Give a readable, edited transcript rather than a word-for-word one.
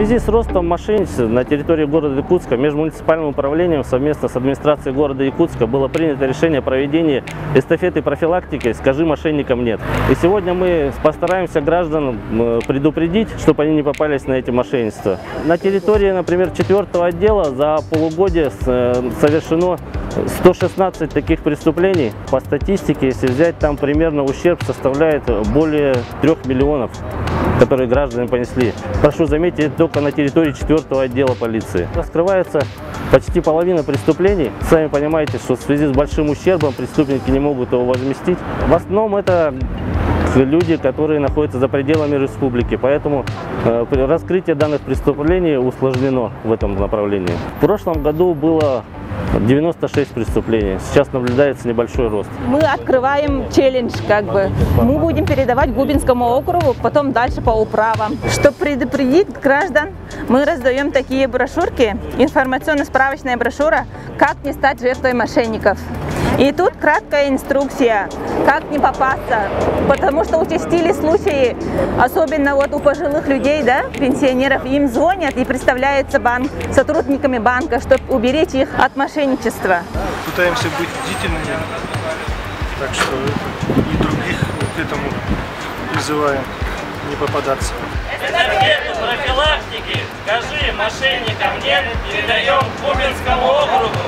связи с ростом мошенничества на территории города Якутска межмуниципальным управлением совместно с администрацией города Якутска было принято решение о проведении эстафеты профилактики «Скажи мошенникам нет». И сегодня мы постараемся граждан предупредить, чтобы они не попались на эти мошенничества. На территории, например, 4-го отдела за полугодие совершено 116 таких преступлений. По статистике, если взять, там примерно ущерб составляет более 3 миллионов, которые граждане понесли. Прошу заметить, это только на территории 4-го отдела полиции. Раскрывается почти половина преступлений. Сами понимаете, что в связи с большим ущербом преступники не могут его возместить. В основном это люди, которые находятся за пределами республики, поэтому раскрытие данных преступлений усложнено в этом направлении. В прошлом году было 96 преступлений. Сейчас наблюдается небольшой рост. Мы открываем челлендж, Мы будем передавать Губинскому округу, потом дальше по управам. Чтобы предупредить граждан, мы раздаем такие брошюрки, информационно-справочная брошюра «Как не стать жертвой мошенников». И тут краткая инструкция, как не попасться, потому что участились случаи, особенно вот у пожилых людей, да, пенсионеров, им звонят и представляется банк, сотрудниками банка, чтобы уберечь их от мошенничества. Пытаемся быть бдительными, так что и других к этому призываем не попадаться. Эстафету профилактики «Скажи мошенникам нет» передаем Губинскому округу.